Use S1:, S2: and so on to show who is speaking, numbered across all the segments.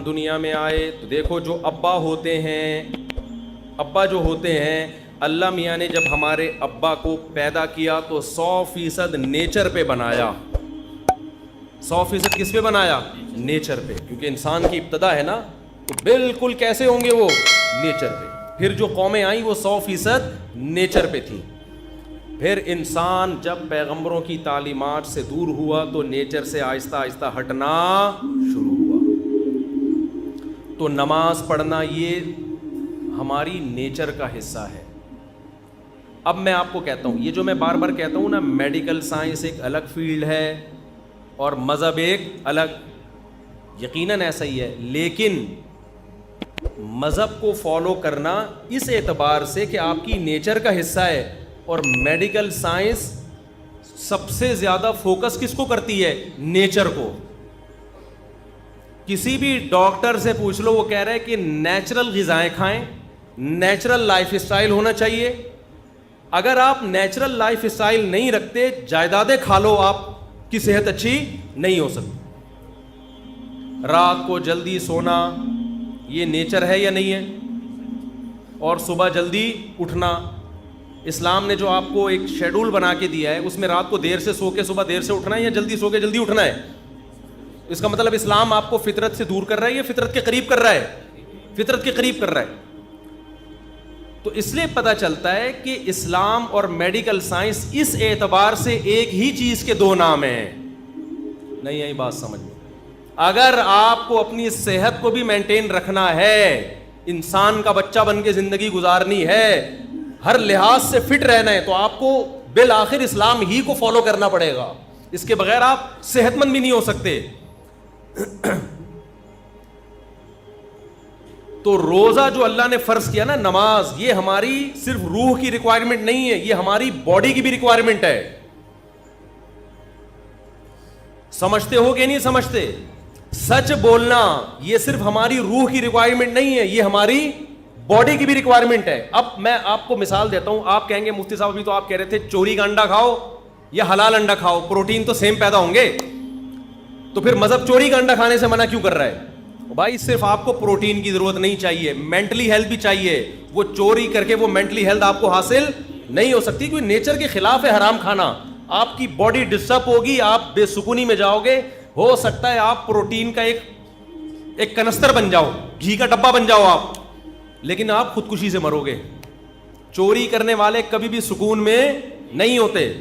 S1: دنیا میں آئے تو دیکھو جو ابا ہوتے ہیں، ابا جو ہوتے ہیں، اللہ میاں نے جب ہمارے ابا کو پیدا کیا تو 100% نیچر پہ بنایا. 100% کس پہ بنایا؟ نیچر پہ. کیونکہ انسان کی ابتدا ہے نا، تو بالکل کیسے ہوں گے وہ؟ نیچر پہ. پھر جو قومیں آئیں وہ 100% نیچر پہ تھیں. پھر انسان جب پیغمبروں کی تعلیمات سے دور ہوا تو نیچر سے آہستہ آہستہ ہٹنا شروع ہوا. تو نماز پڑھنا یہ ہماری نیچر کا حصہ ہے. اب میں آپ کو کہتا ہوں، یہ جو میں بار بار کہتا ہوں نا، میڈیکل سائنس ایک الگ فیلڈ ہے اور مذہب ایک الگ، یقیناً ایسا ہی ہے. لیکن مذہب کو فالو کرنا اس اعتبار سے کہ آپ کی نیچر کا حصہ ہے، اور میڈیکل سائنس سب سے زیادہ فوکس کس کو کرتی ہے؟ نیچر کو. کسی بھی ڈاکٹر سے پوچھ لو، وہ کہہ رہے ہیں کہ نیچرل غذائیں کھائیں، نیچرل لائف اسٹائل ہونا چاہیے. اگر آپ نیچرل لائف اسٹائل نہیں رکھتے، جائیدادیں کھا لو، آپ کی صحت اچھی نہیں ہو سکتی. رات کو جلدی سونا یہ نیچر ہے یا نہیں ہے؟ اور صبح جلدی اٹھنا، اسلام نے جو آپ کو ایک شیڈول بنا کے دیا ہے، اس میں رات کو دیر سے سو کے صبح دیر سے اٹھنا ہے یا جلدی سو کے جلدی اٹھنا ہے؟ اس کا مطلب اسلام آپ کو فطرت سے دور کر رہا ہے یا فطرت کے قریب کر رہا ہے؟ فطرت کے قریب کر رہا ہے. تو اس لیے پتہ چلتا ہے کہ اسلام اور میڈیکل سائنس اس اعتبار سے ایک ہی چیز کے دو نام ہیں. نہیں آئی بات سمجھ میں؟ اگر آپ کو اپنی صحت کو بھی مینٹین رکھنا ہے، انسان کا بچہ بن کے زندگی گزارنی ہے، ہر لحاظ سے فٹ رہنا ہے، تو آپ کو بالآخر اسلام ہی کو فالو کرنا پڑے گا. اس کے بغیر آپ صحت مند بھی نہیں ہو سکتے. تو روزہ جو اللہ نے فرض کیا نا، نماز، یہ ہماری صرف روح کی ریکوائرمنٹ نہیں ہے، یہ ہماری باڈی کی بھی ریکوائرمنٹ ہے. سمجھتے ہو کہ نہیں سمجھتے؟ سچ بولنا یہ صرف ہماری روح کی ریکوائرمنٹ نہیں ہے، یہ ہماری باڈی کی بھی ریکوائرمنٹ ہے. اب میں آپ کو مثال دیتا ہوں. آپ کہیں گے مفتی صاحب ابھی تو آپ کہہ رہے تھے چوری کا انڈا کھاؤ یا حلال انڈا کھاؤ، پروٹین تو سیم پیدا ہوں گے، تو پھر مذہب چوری کا انڈا کھانے سے منع کیوں کر رہا ہے؟ بھائی صرف آپ کو پروٹین کی ضرورت نہیں چاہیے، مینٹلی ہیلتھ بھی چاہیے. وہ چوری کر کے وہ مینٹلی ہیلتھ آپ کو حاصل نہیں ہو سکتی، کیونکہ نیچر کے خلاف ہے حرام کھانا. آپ کی باڈی ڈسٹرب ہوگی، آپ بے سکونی میں جاؤ گے. ہو سکتا ہے آپ پروٹین کا ایک کنستر بن جاؤ، گھی کا ڈبہ بن جاؤ آپ، لیکن آپ خودکشی سے مرو گے. چوری کرنے والے کبھی بھی سکون میں نہیں ہوتے.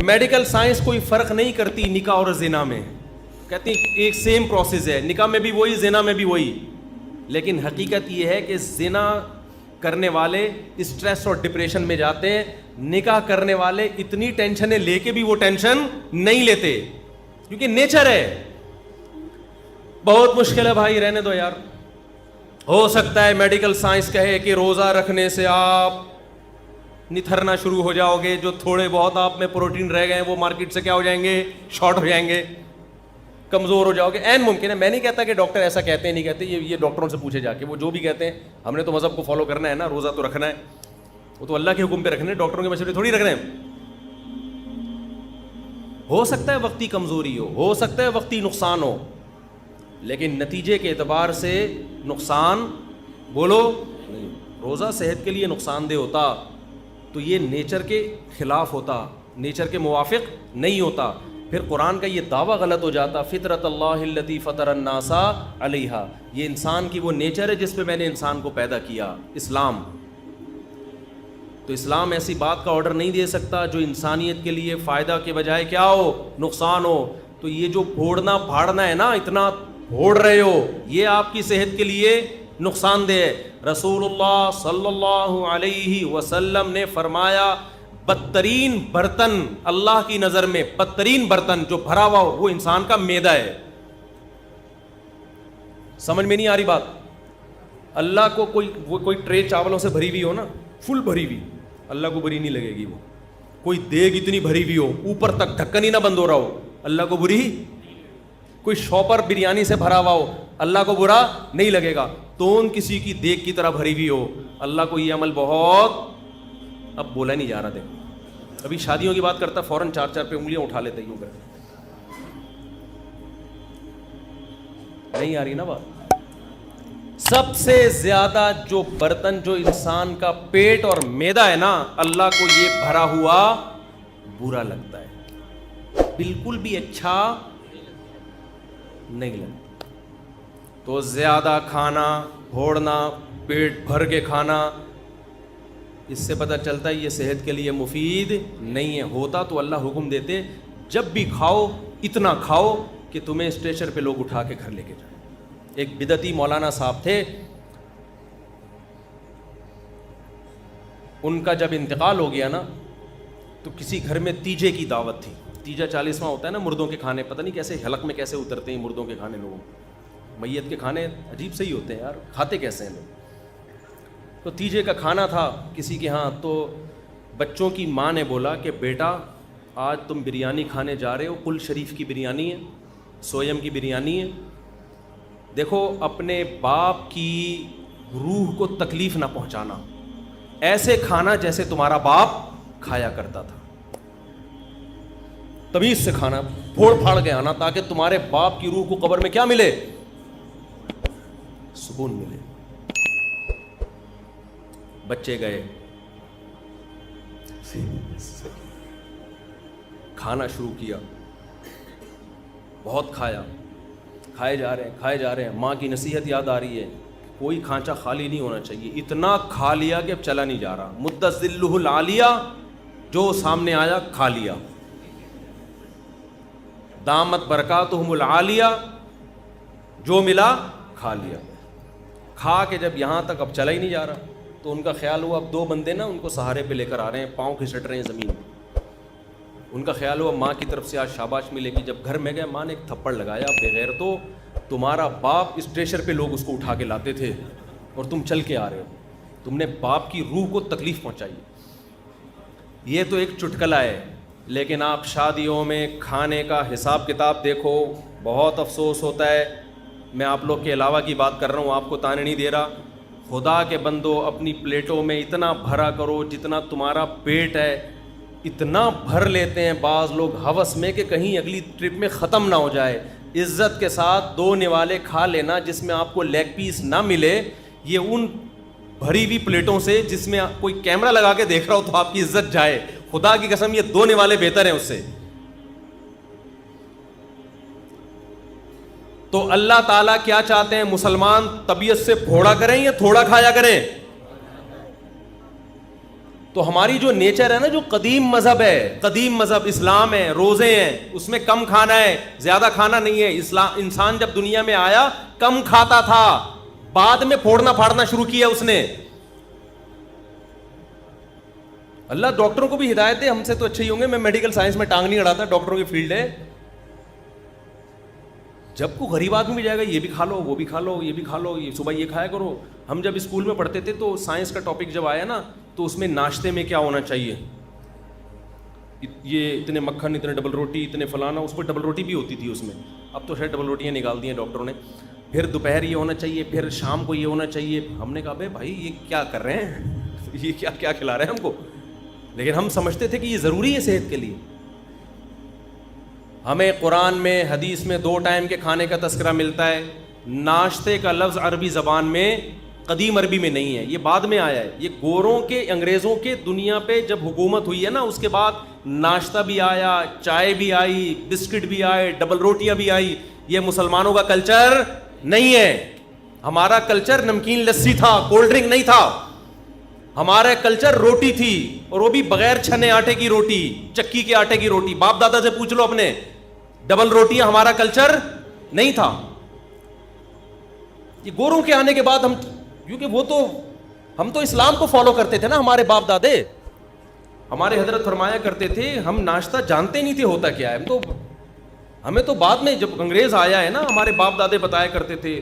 S1: میڈیکل سائنس کوئی فرق نہیں کرتی نکاح اور زنا میں، کہتی ایک سیم پروسیس ہے، نکاح میں بھی وہی، زنا میں بھی وہی. لیکن حقیقت یہ ہے کہ زنا کرنے والے اسٹریس اور ڈپریشن میں جاتے ہیں، نکاح کرنے والے اتنی ٹینشنیں لے کے بھی وہ ٹینشن نہیں لیتے، کیونکہ نیچر ہے. بہت مشکل ہے بھائی، رہنے دو یار. ہو سکتا ہے میڈیکل سائنس کہے کہ روزہ رکھنے سے آپ نتھرنا شروع ہو جاؤ گے، جو تھوڑے بہت آپ میں پروٹین رہ گئے ہیں وہ مارکیٹ سے کیا ہو جائیں گے؟ شارٹ ہو جائیں گے، کمزور ہو جاؤ گے. این ممکن ہے. میں نہیں کہتا کہ ڈاکٹر ایسا کہتے ہیں نہیں کہتے، یہ ڈاکٹروں سے پوچھے جا کے، وہ جو بھی کہتے ہیں. ہم نے تو مذہب کو فالو کرنا ہے نا، روزہ تو رکھنا ہے، وہ تو اللہ کے حکم پہ رکھنا ہے، ڈاکٹروں کے مشورے تھوڑی رکھنا ہے. ہو سکتا ہے وقتی کمزوری ہو سکتا ہے وقتی نقصان ہو، لیکن نتیجے کے اعتبار سے نقصان بولو نہیں. روزہ صحت کے لیے نقصان دہ ہوتا تو یہ نیچر کے خلاف ہوتا، نیچر کے موافق نہیں ہوتا. پھر قرآن کا یہ دعویٰ غلط ہو جاتا، فطرت اللہ التی فطر الناس علیہا، یہ انسان کی وہ نیچر ہے جس پہ میں نے انسان کو پیدا کیا، اسلام. تو اسلام ایسی بات کا آرڈر نہیں دے سکتا جو انسانیت کے لیے فائدہ کے بجائے کیا ہو؟ نقصان ہو. تو یہ جو پھوڑنا پھاڑنا ہے نا، اتنا پھوڑ رہے ہو، یہ آپ کی صحت کے لیے نقصان دہ ہے. رسول اللہ صلی اللہ علیہ وسلم نے فرمایا بدترین برتن اللہ کی نظر میں، بدترین برتن جو بھرا ہوا ہو وہ انسان کا معدہ ہے. سمجھ میں نہیں آ رہی بات؟ اللہ کو کوئی ٹرے چاولوں سے بھری ہوئی ہو نا، فل بھری ہوئی، اللہ کو بری نہیں لگے گی. وہ کوئی دیگ اتنی بھری ہوئی ہو، اوپر تک ڈھکن ہی نہ بند ہو رہا ہو، اللہ کو بری. کوئی شاپر بریانی سے بھرا ہوا ہو، اللہ کو برا نہیں لگے گا. تون کسی کی دیگ کی طرح بھری ہوئی ہو، اللہ کو یہ عمل بہت، اب بولا نہیں جا رہا. دیکھو ابھی شادیوں کی بات کرتا فوراً 4 پہ انگلیاں اٹھا لیتے یوں کر. نہیں آ رہی نا بات؟ سب سے زیادہ جو برتن جو انسان کا پیٹ اور معدہ ہے نا، اللہ کو یہ بھرا ہوا برا لگتا ہے، بالکل بھی اچھا نہیں لگتا۔ تو زیادہ کھانا، پھوڑنا، پیٹ بھر کے کھانا، اس سے پتہ چلتا ہے یہ صحت کے لیے مفید نہیں ہے۔ ہوتا تو اللہ حکم دیتے جب بھی کھاؤ اتنا کھاؤ کہ تمہیں اسٹریچر پہ لوگ اٹھا کے گھر لے کے جائیں۔ ایک بدعتی مولانا صاحب تھے، ان کا جب انتقال ہو گیا نا تو کسی گھر میں تیجے کی دعوت تھی۔ تیجا 40واں ہوتا ہے نا مردوں کے کھانے، پتہ نہیں کیسے حلق میں کیسے اترتے ہیں مردوں کے کھانے لوگوں، میت کے کھانے عجیب سے ہی ہوتے ہیں یار، کھاتے کیسے ہیں لوگ؟ تو تیجے کا کھانا تھا کسی کے ہاں، تو بچوں کی ماں نے بولا کہ بیٹا آج تم بریانی کھانے جا رہے ہو، کل شریف کی بریانی ہے، سویم کی بریانی ہے، دیکھو اپنے باپ کی روح کو تکلیف نہ پہنچانا، ایسے کھانا جیسے تمہارا باپ کھایا کرتا تھا، تمیز سے کھانا، پھوڑ پھاڑ کے آنا، تاکہ تمہارے باپ کی روح کو قبر میں کیا ملے؟ سکون ملے۔ بچے گئے، کھانا شروع کیا، بہت کھایا، کھائے جا رہے ہیں، ماں کی نصیحت یاد آ رہی ہے، کوئی کھانچہ خالی نہیں ہونا چاہیے، اتنا کھا لیا کہ اب چلا نہیں جا رہا، مدت ذلہ العالیہ، جو سامنے آیا کھا لیا، دامت برکاتہم العالیہ، جو ملا کھا لیا، کھا کے جب یہاں تک اب چلا ہی نہیں جا رہا، تو ان کا خیال ہوا اب دو بندے نا ان کو سہارے پہ لے کر آ رہے ہیں، پاؤں کھسٹ رہے ہیں زمین پہ، ان کا خیال ہوا ماں کی طرف سے آج شاباش ملے گی۔ جب گھر میں گئے ماں نے ایک تھپڑ لگایا، بغیرتو، تمہارا باپ اسٹریچر پہ لوگ اس کو اٹھا کے لاتے تھے اور تم چل کے آ رہے ہو، تم نے باپ کی روح کو تکلیف پہنچائی۔ یہ تو ایک چٹکلا ہے، لیکن آپ شادیوں میں کھانے کا حساب کتاب دیکھو، بہت افسوس ہوتا ہے، میں آپ لوگ کے علاوہ کی بات کر رہا ہوں، آپ کو تانے نہیں دے رہا، خدا کے بندو اپنی پلیٹوں میں اتنا بھرا کرو جتنا تمہارا پیٹ ہے، اتنا بھر لیتے ہیں بعض لوگ ہوس میں کہ کہیں اگلی ٹرپ میں ختم نہ ہو جائے۔ عزت کے ساتھ دو نوالے کھا لینا جس میں آپ کو لیگ پیس نہ ملے، یہ ان بھری ہوئی پلیٹوں سے جس میں کوئی کیمرہ لگا کے دیکھ رہا ہو تو آپ کی عزت جائے، خدا کی قسم یہ دو نوالے بہتر ہیں اس سے۔ تو اللہ تعالیٰ کیا چاہتے ہیں؟ مسلمان طبیعت سے پھوڑا کریں یا تھوڑا کھایا کریں؟ تو ہماری جو نیچر ہے نا، جو قدیم مذہب ہے، قدیم مذہب اسلام ہے، روزے ہیں، اس میں کم کھانا ہے، زیادہ کھانا نہیں ہے۔ اسلام، انسان جب دنیا میں آیا کم کھاتا تھا، بعد میں پھوڑنا پھاڑنا شروع کیا اس نے۔ اللہ ڈاکٹروں کو بھی ہدایت دے، ہم سے تو اچھے ہی ہوں گے، میں میڈیکل سائنس میں ٹانگ نہیں اڑاتا، ڈاکٹروں کی فیلڈ ہے۔ جب کوئی غریب آدمی بھی جائے گا، یہ بھی کھا لو، وہ بھی کھا لو، یہ بھی کھا لو، یہ صبح یہ کھایا کرو۔ ہم جب اسکول میں پڑھتے تھے تو سائنس کا ٹاپک جب آیا نا تو اس میں ناشتے میں کیا ہونا چاہیے، یہ اتنے مکھن، اتنے ڈبل روٹی، اتنے فلانا، اس میں ڈبل روٹی بھی ہوتی تھی اس میں، اب تو شاید ڈبل روٹیاں نکال دی ہیں ڈاکٹروں نے۔ پھر دوپہر یہ ہونا چاہیے، پھر شام کو یہ ہونا چاہیے۔ ہم نے کہا بھائی یہ کیا کر رہے ہیں، یہ کیا کھلا رہے ہیں ہم کو، لیکن ہم سمجھتے تھے کہ یہ ضروری ہے صحت کے لیے۔ ہمیں قرآن میں، حدیث میں 2 ٹائم کے کھانے کا تذکرہ ملتا ہے۔ ناشتے کا لفظ عربی زبان میں، قدیم عربی میں نہیں ہے، یہ بعد میں آیا ہے۔ یہ گوروں کے، انگریزوں کے دنیا پہ جب حکومت ہوئی ہے نا، اس کے بعد ناشتہ بھی آیا، چائے بھی آئی، بسکٹ بھی آئے، ڈبل روٹیاں بھی آئی۔ یہ مسلمانوں کا کلچر نہیں ہے۔ ہمارا کلچر نمکین لسی تھا، کولڈ ڈرنک نہیں تھا۔ ہمارا کلچر روٹی تھی، اور وہ بھی بغیر چھنے آٹے کی روٹی، چکی کے آٹے کی روٹی۔ باپ دادا سے پوچھ لو اپنے، ڈبل روٹیاں ہمارا کلچر نہیں تھا۔ یہ گوروں کے آنے کے بعد ہم، کیونکہ وہ تو، ہم تو اسلام کو فالو کرتے تھے نا، ہمارے باپ دادے، ہمارے حضرت فرمایا کرتے تھے ہم ناشتہ جانتے نہیں تھے ہوتا کیا ہے، ہمیں تو بعد میں جب انگریز آیا ہے نا، ہمارے باپ دادے بتایا کرتے تھے،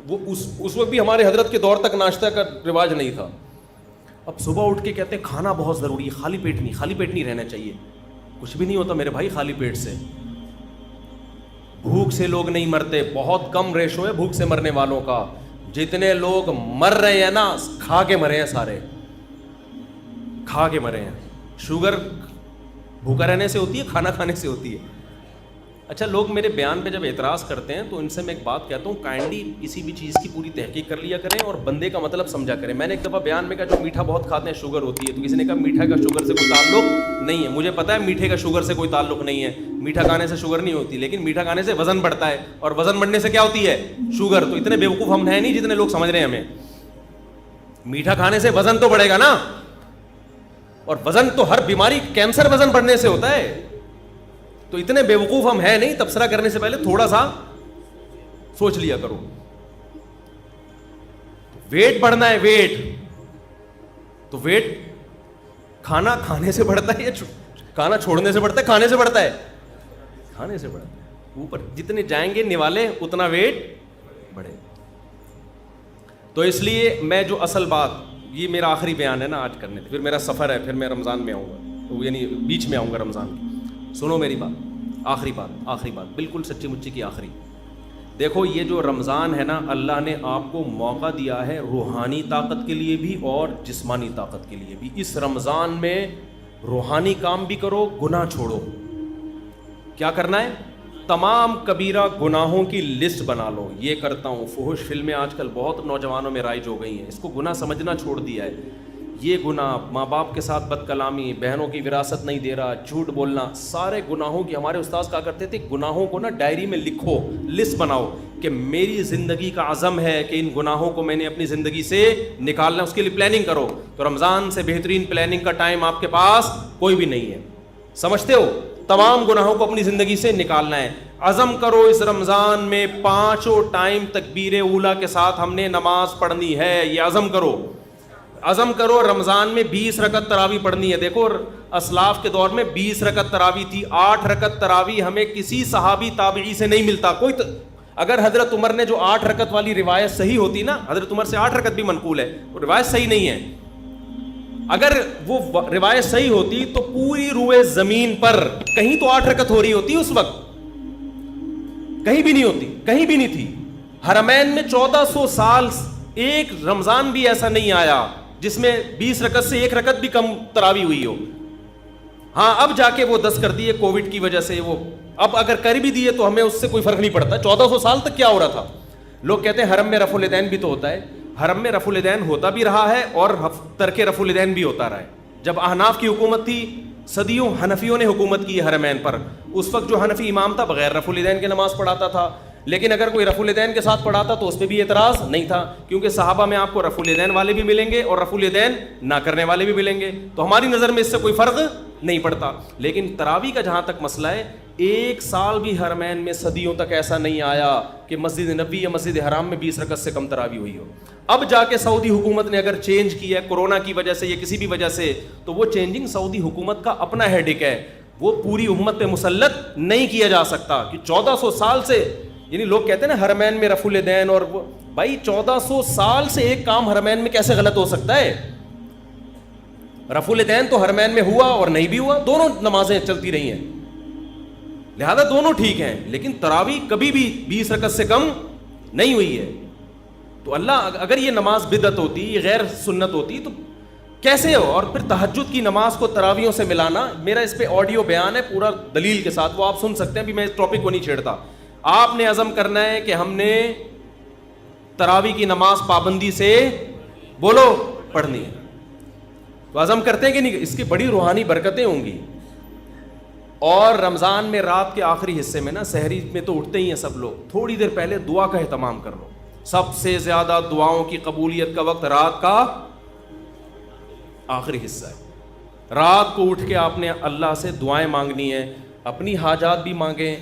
S1: وہ اس وقت بھی ہمارے حضرت کے دور تک ناشتہ کا رواج نہیں تھا۔ اب صبح اٹھ کے کہتے ہیں کھانا بہت ضروری ہے، خالی پیٹ نہیں رہنا چاہیے۔ کچھ بھی نہیں ہوتا میرے بھائی خالی پیٹ سے، بھوک سے لوگ نہیں مرتے، بہت کم ریشو ہے بھوک سے مرنے والوں کا۔ جتنے لوگ مر رہے ہیں نا، کھا کے مرے ہیں، سارے کھا کے مرے ہیں۔ شوگر بھوکا رہنے سے ہوتی ہے، کھانا کھانے سے ہوتی ہے۔ اچھا لوگ میرے بیان پہ جب اعتراض کرتے ہیں تو ان سے میں ایک بات کہتا ہوں, کائنڈلی کسی بھی چیز کی پوری تحقیق کر لیا کریں اور بندے کا مطلب سمجھا کریں. میں نے ایک دفعہ بیان میں کہا جو میٹھا بہت کھاتے ہیں شوگر ہوتی ہے, تو کسی نے کہا میٹھا کا شوگر سے کوئی تعلق نہیں ہے. مجھے پتا ہے میٹھے کا شوگر سے کوئی تعلق نہیں ہے, میٹھا کھانے سے شوگر نہیں ہوتی, لیکن میٹھا کھانے سے وزن بڑھتا ہے, اور وزن بڑھنے سے کیا ہوتی ہے, شوگر. تو اتنے بیوقوف ہم ہیں نہیں جتنے لوگ سمجھ رہے ہیں ہمیں. میٹھا کھانے سے وزن تو بڑھے گا نا, اور وزن تو ہر بیماری, کینسر وزن بڑھنے سے ہوتا ہے. تو اتنے بیوقوف ہم ہیں نہیں, تبصرہ کرنے سے پہلے تھوڑا سا سوچ لیا کرو. ویٹ بڑھنا ہے, ویٹ تو ویٹ کھانا کھانے سے بڑھتا ہے یا کھانا چھوڑنے سے بڑھتا ہے؟ کھانے سے بڑھتا ہے, کھانے سے بڑھتا ہے. اوپر جتنے جائیں گے نوالے اتنا ویٹ بڑھے. تو اس لیے میں جو اصل بات, یہ میرا آخری بیان ہے نا آج کرنے, پھر میرا سفر ہے, پھر میں رمضان میں آؤں گا, یعنی بیچ میں آؤں گا رمضان کی. سنو میری بات, آخری بات بالکل سچی مچی کی آخری. دیکھو یہ جو رمضان ہے نا, اللہ نے آپ کو موقع دیا ہے روحانی طاقت کے لیے بھی اور جسمانی طاقت کے لیے بھی. اس رمضان میں روحانی کام بھی کرو, گناہ چھوڑو. کیا کرنا ہے؟ تمام کبیرہ گناہوں کی لسٹ بنا لو. یہ کرتا ہوں, فحش فلمیں آج کل بہت نوجوانوں میں رائج ہو گئی ہیں, اس کو گناہ سمجھنا چھوڑ دیا ہے. یہ گناہ, ماں باپ کے ساتھ بد کلامی, بہنوں کی وراثت نہیں دے رہا, جھوٹ بولنا, سارے گناہوں کی. ہمارے استاذ کہا کرتے تھے گناہوں کو نا ڈائری میں لکھو, لسٹ بناؤ کہ میری زندگی کا عزم ہے کہ ان گناہوں کو میں نے اپنی زندگی سے نکالنا, اس کے لیے پلاننگ کرو. تو رمضان سے بہترین پلاننگ کا ٹائم آپ کے پاس کوئی بھی نہیں ہے. سمجھتے ہو؟ تمام گناہوں کو اپنی زندگی سے نکالنا ہے. عزم کرو اس رمضان میں 5 ٹائم تکبیر اولیٰ کے ساتھ ہم نے نماز پڑھنی ہے. یہ عزم کرو. رمضان میں 20 رکعت تراویح پڑھنی ہے. دیکھو اسلاف کے دور میں 20 رکعت تراویح تھی. 8 رکعت تراویح ہمیں کسی صحابی تابعی سے نہیں ملتا. اگر حضرت عمر نے جو 8 رکعت والی روایت صحیح ہوتی نا, حضرت عمر سے 8 رکعت بھی منقول ہے, وہ روایت صحیح نہیں ہے. اگر وہ روایت صحیح ہوتی تو پوری روئے زمین پر کہیں تو 8 رکعت ہو رہی ہوتی اس وقت, کہیں بھی نہیں ہوتی, کہیں بھی نہیں تھی. حرمین میں 1400 سال ایک رمضان بھی ایسا نہیں آیا جس میں 20 رکعت سے 1 رکعت بھی کم تراویح ہوئی ہو. ہاں اب جا کے وہ 10 کر دیے کووڈ کی وجہ سے, وہ اب اگر کر بھی دیے تو ہمیں اس سے کوئی فرق نہیں پڑتا. 1400 سال تک کیا ہو رہا تھا؟ لوگ کہتے ہیں حرم میں رفع الیدین بھی تو ہوتا ہے. حرم میں رفع الیدین ہوتا بھی رہا ہے اور ترک رفع الیدین بھی ہوتا رہا ہے. جب احناف کی حکومت تھی, صدیوں حنفیوں نے حکومت کی ہے حرمین پر, اس وقت جو حنفی امام تھا بغیر رفع الیدین کے نماز پڑھاتا تھا. لیکن اگر کوئی رفع الیدین کے ساتھ پڑھاتا تو اس پہ بھی اعتراض نہیں تھا, کیونکہ صحابہ میں آپ کو رفع الیدین والے بھی ملیں گے اور رفع الیدین نہ کرنے والے بھی ملیں گے. تو ہماری نظر میں اس سے کوئی فرق نہیں پڑتا. لیکن تراویح کا جہاں تک مسئلہ ہے, 1 سال بھی حرمین میں صدیوں تک ایسا نہیں آیا کہ مسجد نبوی یا مسجد حرام میں 20 رکعت سے کم تراویح ہوئی ہو. اب جا کے سعودی حکومت نے اگر چینج کیا ہے کورونا کی وجہ سے یا کسی بھی وجہ سے, تو وہ چینجنگ سعودی حکومت کا اپنا ہیڈک ہے, وہ پوری امت پہ مسلط نہیں کیا جا سکتا. کہ 1400 سال سے, یعنی لوگ کہتے ہیں نا حرمین میں رفع الیدین, اور بھائی 1400 سال سے ایک کام حرمین میں کیسے غلط ہو سکتا ہے؟ رفع الیدین تو حرمین میں ہوا اور نہیں بھی ہوا, دونوں نمازیں چلتی رہی ہیں, لہذا دونوں ٹھیک ہیں. لیکن تراویح کبھی بھی 20 رکعت سے کم نہیں ہوئی ہے. تو اللہ, اگر یہ نماز بدعت ہوتی, یہ غیر سنت ہوتی, تو کیسے ہو؟ اور پھر تہجد کی نماز کو تراویحوں سے ملانا, میرا اس پہ آڈیو بیان ہے پورا دلیل کے ساتھ, وہ آپ سن سکتے ہیں. ابھی میں اس ٹاپک کو نہیں چھیڑتا. آپ نے عزم کرنا ہے کہ ہم نے تراویح کی نماز پابندی سے بولو پڑھنی ہے. تو عزم کرتے ہیں کہ نہیں؟ اس کی بڑی روحانی برکتیں ہوں گی. اور رمضان میں رات کے آخری حصے میں نا, سحری میں تو اٹھتے ہی ہیں سب لوگ, تھوڑی دیر پہلے دعا کا اہتمام کر لو. سب سے زیادہ دعاؤں کی قبولیت کا وقت رات کا آخری حصہ ہے. رات کو اٹھ کے آپ نے اللہ سے دعائیں مانگنی ہے. اپنی حاجات بھی مانگیں,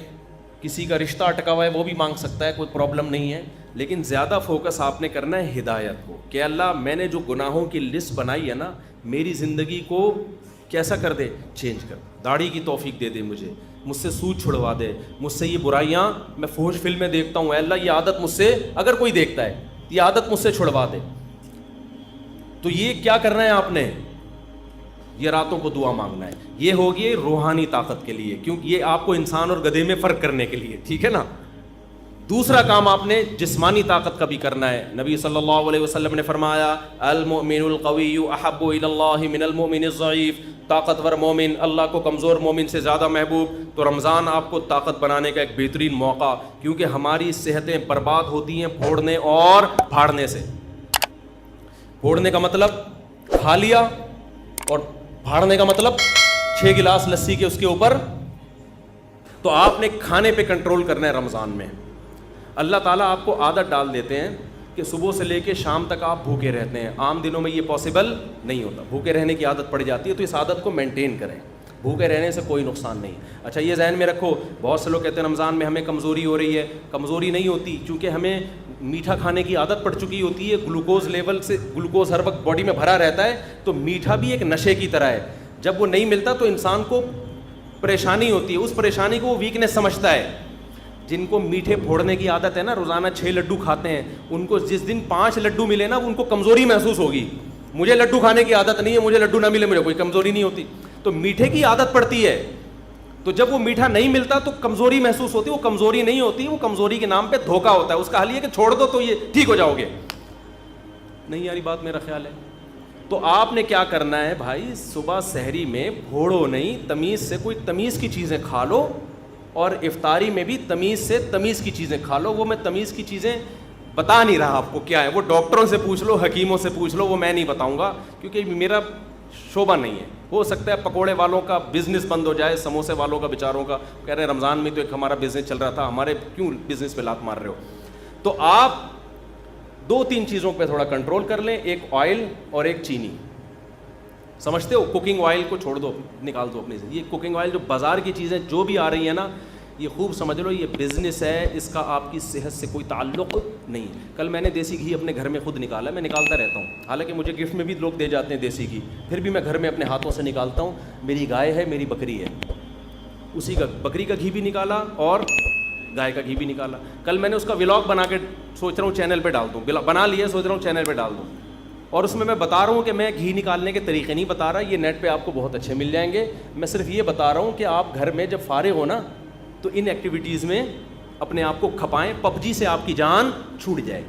S1: کسی کا رشتہ اٹکا ہوا ہے وہ بھی مانگ سکتا ہے, کوئی پرابلم نہیں ہے. لیکن زیادہ فوکس آپ نے کرنا ہے ہدایت کو, کہ اللہ میں نے جو گناہوں کی لسٹ بنائی ہے نا, میری زندگی کو کیسا کر دے, چینج کر. داڑھی کی توفیق دے دے مجھے, مجھ سے سود چھڑوا دے, مجھ سے یہ برائیاں, میں فحش فلمیں دیکھتا ہوں, اے اللہ یہ عادت مجھ سے, اگر کوئی دیکھتا ہے یہ عادت مجھ سے چھڑوا دے. تو یہ کیا کرنا ہے آپ نے؟ یہ راتوں کو دعا مانگنا ہے. یہ ہوگی روحانی طاقت کے لیے, کیونکہ یہ آپ کو انسان اور گدھے میں فرق کرنے کے لیے, ٹھیک ہے نا. دوسرا کام آپ نے جسمانی طاقت کا بھی کرنا ہے. نبی صلی اللہ علیہ وسلم نے فرمایا المؤمن القوی احب الی اللہ من المؤمن الضعیف, طاقتور مومن اللہ کو کمزور مومن سے زیادہ محبوب. تو رمضان آپ کو طاقت بنانے کا ایک بہترین موقع, کیونکہ ہماری صحتیں برباد ہوتی ہیں پھوڑنے اور پھاڑنے سے. پھوڑنے کا مطلب کھا لیا, اور پھاڑنے کا مطلب 6 گلاس لسی کے اس کے اوپر. تو آپ نے کھانے پہ کنٹرول کرنا ہے رمضان میں. اللہ تعالیٰ آپ کو عادت ڈال دیتے ہیں کہ صبح سے لے کے شام تک آپ بھوکے رہتے ہیں. عام دنوں میں یہ پاسبل نہیں ہوتا, بھوکے رہنے کی عادت پڑ جاتی ہے. تو اس عادت کو مینٹین کریں, بھوکے رہنے سے کوئی نقصان نہیں. اچھا یہ ذہن میں رکھو, بہت سے لوگ کہتے ہیں رمضان میں ہمیں کمزوری ہو رہی ہے. کمزوری نہیں ہوتی, چونکہ ہمیں میٹھا کھانے کی عادت پڑ چکی ہوتی ہے. گلوکوز لیول سے, گلوکوز ہر وقت باڈی میں بھرا رہتا ہے, تو میٹھا بھی ایک نشے کی طرح ہے. جب وہ نہیں ملتا تو انسان کو پریشانی ہوتی ہے, اس پریشانی کو وہ ویکنیس سمجھتا ہے. جن کو میٹھے پھوڑنے کی عادت ہے نا, روزانہ 6 لڈو کھاتے ہیں, ان کو جس دن 5 لڈو ملے نا, ان کو کمزوری محسوس ہوگی. مجھے لڈو کھانے کی عادت نہیں ہے, مجھے لڈو نہ ملے مجھے کوئی کمزوری نہیں ہوتی. تو میٹھے کی عادت پڑتی ہے, تو جب وہ میٹھا نہیں ملتا تو کمزوری محسوس ہوتی ہے. وہ کمزوری نہیں ہوتی, وہ کمزوری کے نام پہ دھوکا ہوتا ہے. اس کا حل یہ کہ چھوڑ دو تو یہ ٹھیک ہو جاؤ گے. نہیں یاری بات میرا خیال ہے. تو آپ نے کیا کرنا ہے بھائی, صبح سحری میں پھوڑو نہیں, تمیز سے کوئی تمیز کی چیزیں کھا لو, اور افطاری میں بھی تمیز سے تمیز کی چیزیں کھا لو. وہ میں تمیز کی چیزیں بتا نہیں رہا آپ کو کیا ہے, وہ ڈاکٹروں سے پوچھ لو, حکیموں سے پوچھ لو, وہ میں نہیں بتاؤں گا کیونکہ میرا شعبہ نہیں ہے. ہو سکتا ہے پکوڑے والوں کا بزنس بند ہو جائے, سموسے والوں کا بیچاروں کا, کہہ رہے ہیں رمضان میں تو ایک ہمارا بزنس چل رہا تھا, ہمارے کیوں بزنس پہ لات مار رہے ہو. تو آپ 2-3 چیزوں پہ تھوڑا کنٹرول کر لیں, ایک آئل اور ایک چینی. سمجھتے ہو, کوکنگ آئل کو چھوڑ دو, نکال دو اپنے سے. یہ کوکنگ آئل جو بازار کی چیزیں جو بھی آ رہی ہیں نا, یہ خوب سمجھ لو یہ بزنس ہے, اس کا آپ کی صحت سے کوئی تعلق نہیں. کل میں نے دیسی گھی اپنے گھر میں خود نکالا, میں نکالتا رہتا ہوں, حالانکہ مجھے گفٹ میں بھی لوگ دے جاتے ہیں دیسی گھی, پھر بھی میں گھر میں اپنے ہاتھوں سے نکالتا ہوں. میری گائے ہے, میری بکری ہے, اسی کا بکری کا گھی بھی نکالا اور گائے کا گھی بھی نکالا. کل میں نے اس کا ولاگ بنا کے سوچ رہا ہوں چینل پہ ڈال دوں, بنا لیا, سوچ رہا ہوں چینل پہ ڈال دوں. اور اس میں بتا رہا ہوں کہ میں گھی نکالنے کے طریقے نہیں بتا رہا, یہ نیٹ پہ آپ کو بہت اچھے مل جائیں گے. میں صرف یہ بتا رہا ہوں کہ آپ گھر میں جب فارغ ہو نا, تو ان ایکٹیویٹیز میں اپنے آپ کو کھپائیں, PUBG سے آپ کی جان چھوٹ جائے.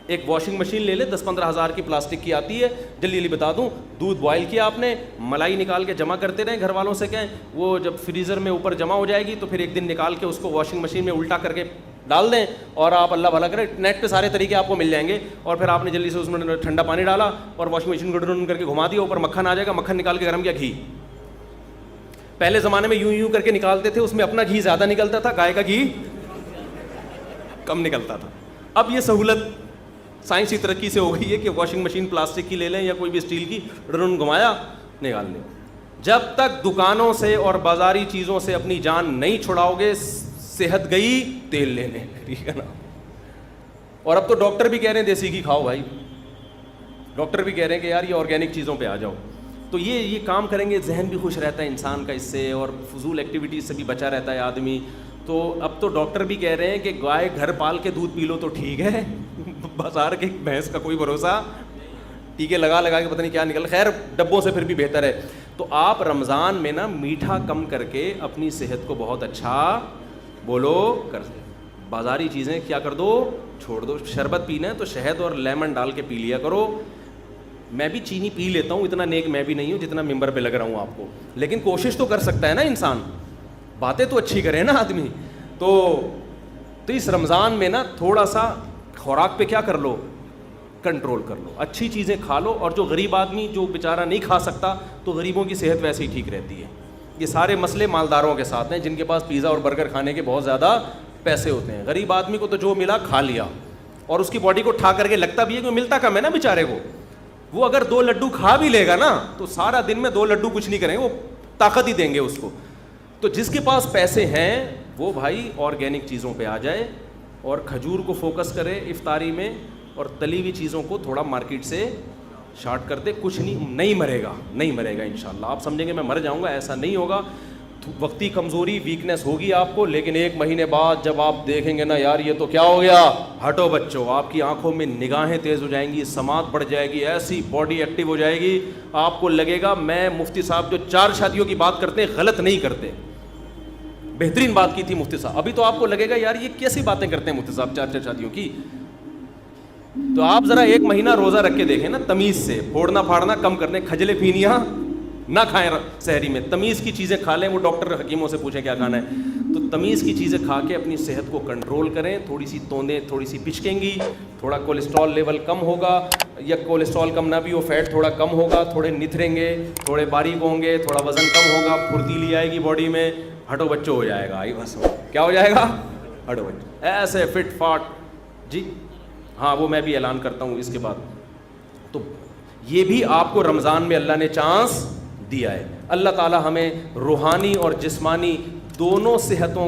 S1: ایک واشنگ مشین لے لے, 10-15 ہزار کی پلاسٹک کی آتی ہے. جلدی جلدی بتا دوں, دودھ بوائل کیا آپ نے, ملائی نکال کے جمع کرتے رہیں, گھر والوں سے کہیں, وہ جب فریزر میں اوپر جمع ہو جائے گی تو پھر ایک دن نکال کے اس کو واشنگ مشین میں الٹا کر کے ڈال دیں, اور آپ اللہ بھلا کریں, نیٹ پہ سارے طریقے آپ کو مل جائیں گے. اور پھر آپ نے جلدی سے اس میں ٹھنڈا پانی ڈالا اور واشنگ مشین کو ڈرن کر کے گھما دیا, اوپر مکھن آ جائے گا, مکھن نکال کے گرم کیا, گھی. پہلے زمانے میں یوں کر کے نکالتے تھے, اس میں اپنا گھی زیادہ نکلتا تھا, گائے کا گھی کم نکلتا تھا. اب یہ سہولت سائنسی ترقی سے ہو گئی ہے کہ واشنگ مشین پلاسٹک کی لے لیں یا کوئی بھی اسٹیل کی, ڈرن گھمایا, نکال لیں. جب تک دکانوں سے اور بازاری چیزوں سے اپنی جان نہیں چھڑاؤ گے, صحت گئی تیل لینے, ٹھیک ہے نا. اور اب تو ڈاکٹر بھی کہہ رہے ہیں دیسی گھی کھاؤ بھائی, ڈاکٹر بھی کہہ رہے ہیں کہ یار یہ آرگینک چیزوں پہ آ جاؤ. تو یہ کام کریں گے, ذہن بھی خوش رہتا ہے انسان کا اس سے, اور فضول ایکٹیویٹیز سے بھی بچا رہتا ہے آدمی. تو اب تو ڈاکٹر بھی کہہ رہے ہیں کہ گائے گھر پال کے دودھ پی لو تو ٹھیک ہے, بازار کے بھینس کا کوئی بھروسہ, ٹیکے لگا کے پتہ نہیں کیا نکل, خیر ڈبوں سے پھر بھی بہتر ہے. تو آپ رمضان میں نا میٹھا کم کر کے اپنی صحت کو بہت اچھا بولو کر, بازاری چیزیں کیا کر دو, چھوڑ دو. شربت پینا ہے تو شہد اور لیمن ڈال کے پی لیا کرو. میں بھی چینی پی لیتا ہوں, اتنا نیک میں بھی نہیں ہوں جتنا ممبر پہ لگ رہا ہوں آپ کو, لیکن کوشش تو کر سکتا ہے نا انسان, باتیں تو اچھی کرے نا آدمی. تو اس رمضان میں نا تھوڑا سا خوراک پہ کیا کر لو, کنٹرول کر لو, اچھی چیزیں کھا لو. اور جو غریب آدمی جو بیچارہ نہیں کھا سکتا, تو غریبوں کی صحت ویسے ہی ٹھیک رہتی ہے. یہ سارے مسئلے مالداروں کے ساتھ ہیں, جن کے پاس پیزا اور برگر کھانے کے بہت زیادہ پیسے ہوتے ہیں. غریب آدمی کو تو جو ملا کھا لیا, اور اس کی باڈی کو ٹھا کر کے لگتا بھی ہے کہ ملتا کم ہے نا بیچارے کو. وہ اگر 2 لڈو کھا بھی لے گا نا, تو سارا دن میں 2 لڈو کچھ نہیں کریں گے, وہ طاقت ہی دیں گے اس کو. تو جس کے پاس پیسے ہیں وہ بھائی آرگینک چیزوں پہ آ جائے, اور کھجور کو فوکس کرے افطاری میں, اور تلی ہوئی چیزوں کو تھوڑا مارکیٹ سے شارٹ کر دے. کچھ نہیں مرے گا انشاءاللہ. آپ سمجھیں گے میں مر جاؤں گا, ایسا نہیں ہوگا. وقتی کمزوری ویکنیس ہوگی آپ کو, لیکن 1 مہینے بعد جب آپ دیکھیں گے نا یار یہ تو کیا ہو گیا, ہٹو بچوں, آپ کی آنکھوں میں نگاہیں تیز ہو جائیں گی, سماعت بڑھ جائے گی, ایسی باڈی ایکٹیو ہو جائے گی, آپ کو لگے گا میں مفتی صاحب جو 4 شادیوں کی بات کرتے ہیں غلط نہیں کرتے. بہترین بات کی تھی مفتی صاحب. ابھی تو آپ کو لگے گا یار یہ کیسی باتیں کرتے ہیں مفتی صاحب 4 شادیوں کی. تو آپ ذرا 1 مہینہ روزہ رکھ کے دیکھیں نا, تمیز سے, پھوڑنا پھاڑنا کم کرنے, کھجلے پھینیاں نہ کھائیں سحری میں, تمیز کی چیزیں کھا لیں. وہ ڈاکٹر حکیموں سے پوچھیں کیا کھانا ہے, تو تمیز کی چیزیں کھا کے اپنی صحت کو کنٹرول کریں. تھوڑی سی توندیں تھوڑی سی پچکیں گی, تھوڑا کولیسٹرول لیول کم ہوگا, یا کولیسٹرول کم نہ بھی ہو, فیٹ تھوڑا کم ہوگا, تھوڑے نتھریں گے, تھوڑے باریک ہوں گے, تھوڑا وزن کم ہوگا, پھرتیلی آئے گی باڈی میں, ہٹو بچو ہو جائے گا. بس کیا ہو جائے گا, ہٹو بچو, ایسے فٹ فاٹ. جی ہاں, وہ میں بھی اعلان کرتا ہوں اس کے بعد. تو یہ بھی آپ کو رمضان میں اللہ نے چانس دیا ہے. اللہ تعالی ہمیں روحانی اور جسمانی دونوں صحتوں